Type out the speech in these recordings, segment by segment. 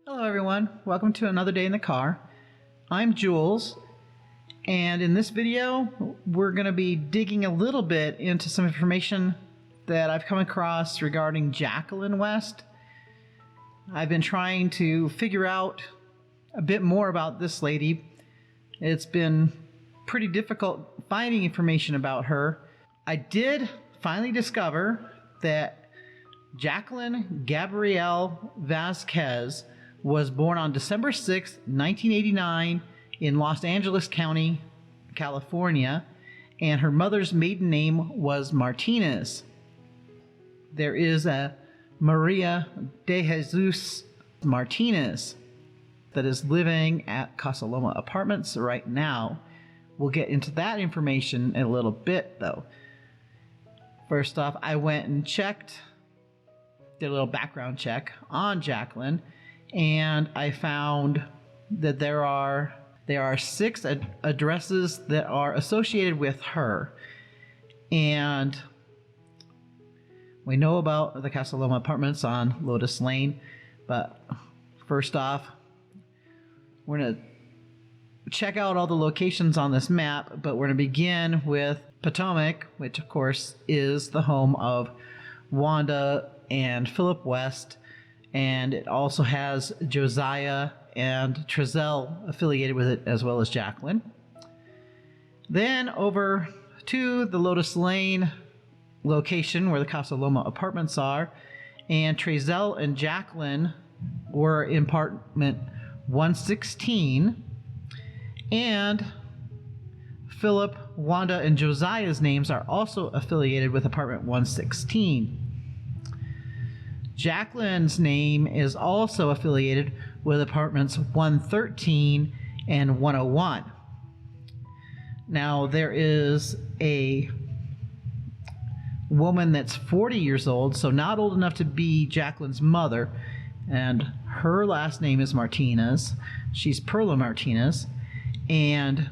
Hello everyone, welcome to another day in the car. I'm Jules, and in this video we're going to be digging a little bit into some information that I've come across regarding Jaqueline West. I've been trying to figure out a bit more about this lady. It's been pretty difficult finding information about her. I did finally discover that Jaqueline Gabrielle Vasquez was born on December 6, 1989 in Los Angeles County, California, and her mother's maiden name was Martinez. There is a Maria de Jesus Martinez that is living at Casa Loma Apartments right now. We'll get into that information in a little bit though. First off, I went and did a little background check on Jaqueline, and I found that there are 6 addresses that are associated with her. And we know about the Casa Loma Apartments on Lotus Lane, but first off, we're going to check out all the locations on this map, but we're going to begin with Potomac, which of course is the home of Wanda and Philip West, and it also has Josiah and Trezell affiliated with it, as well as Jaqueline. Then over to the Lotus Lane location where the Casa Loma Apartments are, and Trezell and Jaqueline were in apartment 116, and Philip, Wanda, and Josiah's names are also affiliated with apartment 116. Jaqueline's name is also affiliated with apartments 113 and 101. Now, there is a woman that's 40 years old, so not old enough to be Jaqueline's mother, and her last name is Martinez. She's Perla Martinez, and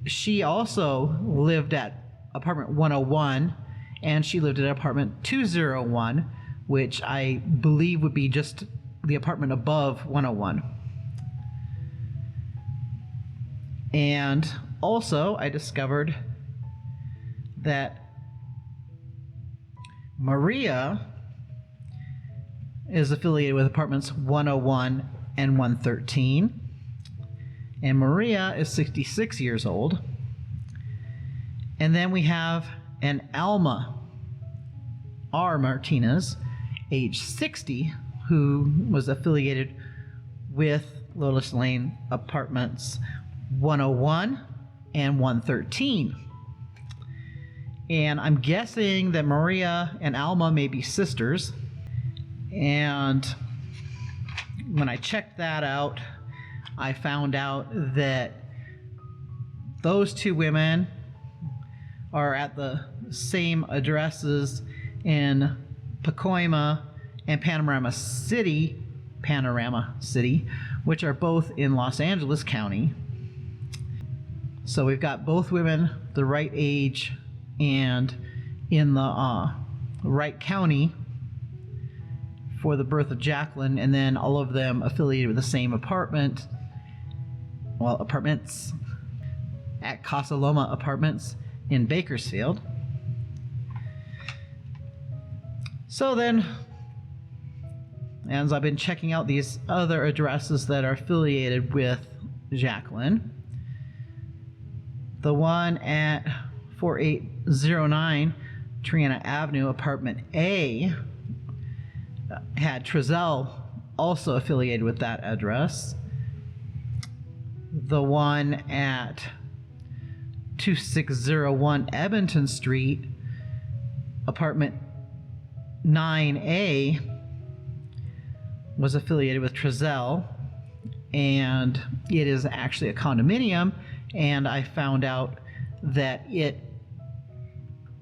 she also lived at apartment 101, and she lived at apartment 201, which I believe would be just the apartment above 101. And also, I discovered that Maria is affiliated with apartments 101 and 113. And Maria is 66 years old. And then we have an Alma R. Martinez, age 60, who was affiliated with Lotus Lane Apartments 101 and 113. And I'm guessing that Maria and Alma may be sisters. And when I checked that out, I found out that those two women are at the same addresses in Pacoima and Panorama City, which are both in Los Angeles County. So we've got both women the right age and in the right county for the birth of Jaqueline, and then all of them affiliated with the same apartments at Casa Loma Apartments in Bakersfield. So then, as I've been checking out these other addresses that are affiliated with Jaqueline, the one at 4809 Triana Avenue, apartment A, had Trezell also affiliated with that address. The one at 2601 Edmonton Street, apartment 9A, was affiliated with Trezell, and it is actually a condominium, and I found out that it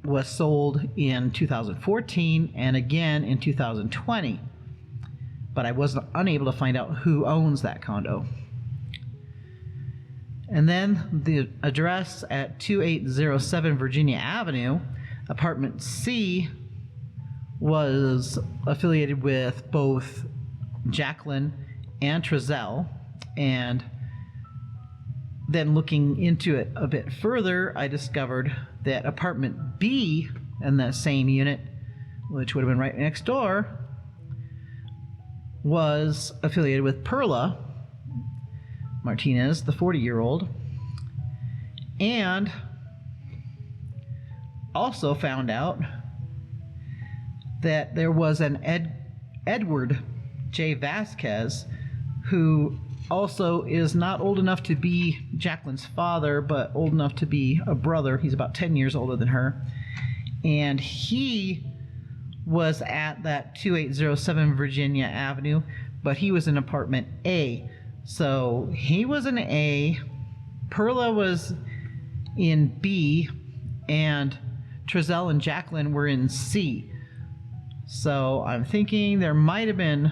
was sold in 2014 and again in 2020, but I was unable to find out who owns that condo. And then the address at 2807 Virginia Avenue, apartment C, was affiliated with both Jaqueline and Trezell. And then looking into it a bit further, I discovered that apartment B in that same unit, which would have been right next door, was affiliated with Perla Martinez, the 40-year-old, and also found out that there was an Edward J. Vasquez, who also is not old enough to be Jaqueline's father, but old enough to be a brother. He's about 10 years older than her. And he was at that 2807 Virginia Avenue, but he was in apartment A. So he was in A, Perla was in B, and Trezell and Jaqueline were in C. So I'm thinking there might have been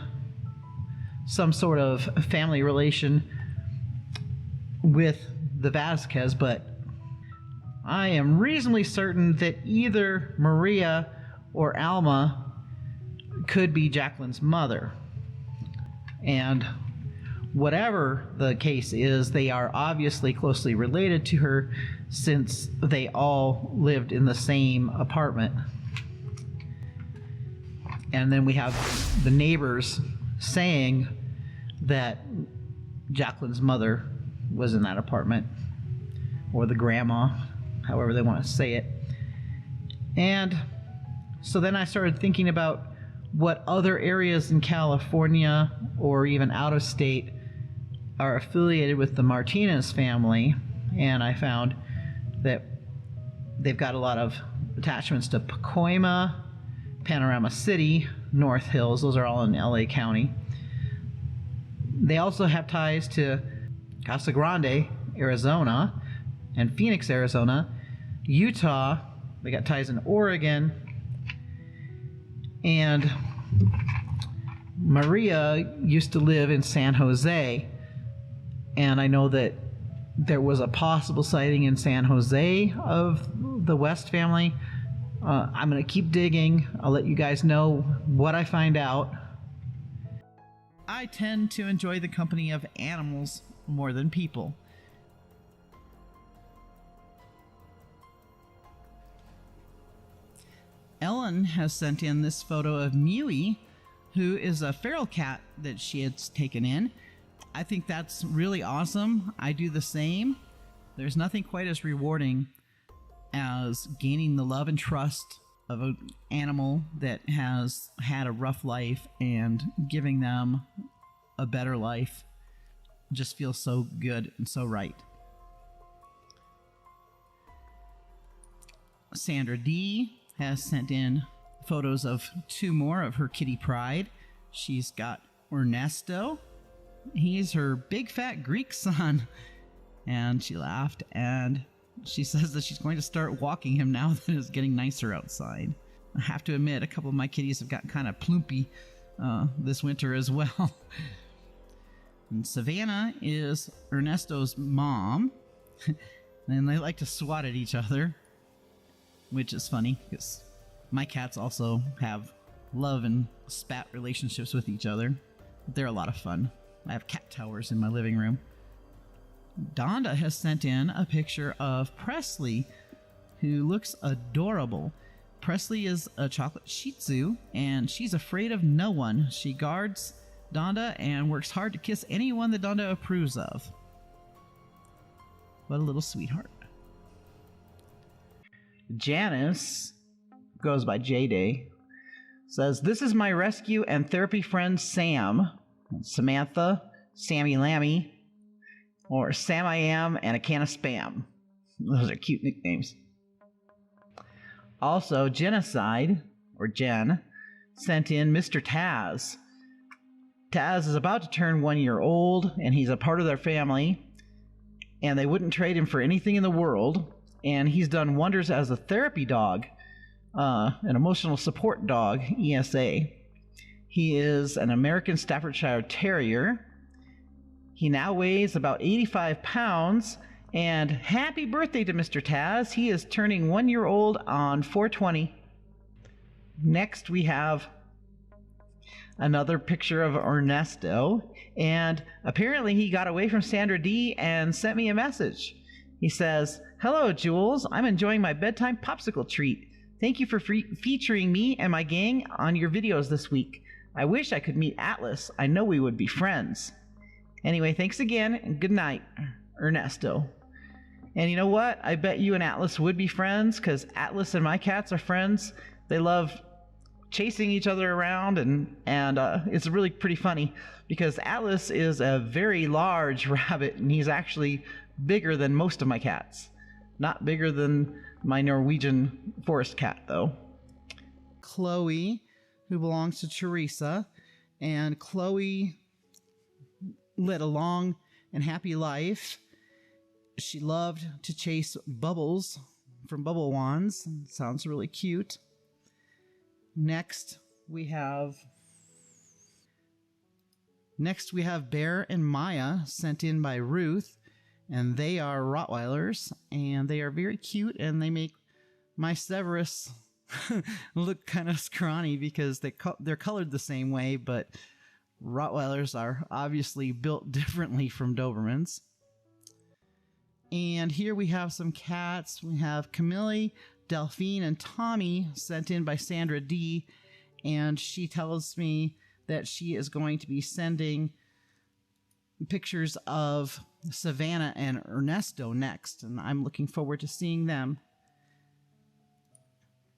some sort of family relation with the Vasquez, but I am reasonably certain that either Maria or Alma could be Jaqueline's mother. And whatever the case is, they are obviously closely related to her since they all lived in the same apartment. And then we have the neighbors saying that Jaqueline's mother was in that apartment, or the grandma, however they want to say it. And so then I started thinking about what other areas in California or even out of state are affiliated with the Martinez family, and I found that they've got a lot of attachments to Pacoima, Panorama City, North Hills. Those are all in LA County. They also have ties to Casa Grande, Arizona, and Phoenix, Arizona, Utah. They got ties in Oregon, and Maria used to live in San Jose, and I know that there was a possible sighting in San Jose of the West family. I'm going to keep digging. I'll let you guys know what I find out. I tend to enjoy the company of animals more than people. Ellen has sent in this photo of Mewy, who is a feral cat that she had taken in. I think that's really awesome. I do the same. There's nothing quite as rewarding as gaining the love and trust of an animal that has had a rough life and giving them a better life. It just feels so good and so right. Sandra Dee has sent in photos of two more of her kitty pride. She's got Ernesto. He's her big fat Greek son. And she laughed, and she says that she's going to start walking him now that it's getting nicer outside. I have to admit, a couple of my kitties have gotten kind of plumpy this winter as well. And Savannah is Ernesto's mom. And they like to swat at each other, which is funny because my cats also have love and spat relationships with each other. They're a lot of fun. I have cat towers in my living room. Donda has sent in a picture of Presley, who looks adorable. Presley is a chocolate Shih Tzu, and she's afraid of no one. She guards Donda and works hard to kiss anyone that Donda approves of. What a little sweetheart. Janice, goes by J-Day, says, "This is my rescue and therapy friend Sam, Samantha, Sammy Lammy, or Sam I Am, and a can of Spam." Those are cute nicknames. Also, Genocide, or Jen, sent in Mr. Taz. Taz is about to turn 1 year old, and he's a part of their family, and they wouldn't trade him for anything in the world, and he's done wonders as a therapy dog, an emotional support dog, ESA. He is an American Staffordshire Terrier. He now weighs about 85 pounds, and happy birthday to Mr. Taz. He is turning 1 year old on 4/20. Next we have another picture of Ernesto, and apparently he got away from Sandra Dee and sent me a message. He says, "Hello, Jules. I'm enjoying my bedtime popsicle treat. Thank you for featuring me and my gang on your videos this week. I wish I could meet Atlas. I know we would be friends. Anyway, thanks again, and good night, Ernesto." And you know what? I bet you and Atlas would be friends, because Atlas and my cats are friends. They love chasing each other around, and it's really pretty funny, because Atlas is a very large rabbit, and he's actually bigger than most of my cats. Not bigger than my Norwegian forest cat, though. Chloe, who belongs to Teresa, and Chloe led a long and happy life. She loved to chase bubbles from bubble wands. Sounds really cute. Next we have Bear and Maya, sent in by Ruth, and they are Rottweilers, and they are very cute, and they make my Severus look kind of scrawny because they're colored the same way, but Rottweilers are obviously built differently from Dobermans. And here we have some cats. We have Camille, Delphine, and Tommy, sent in by Sandra Dee, and she tells me that she is going to be sending pictures of Savannah and Ernesto next, and I'm looking forward to seeing them.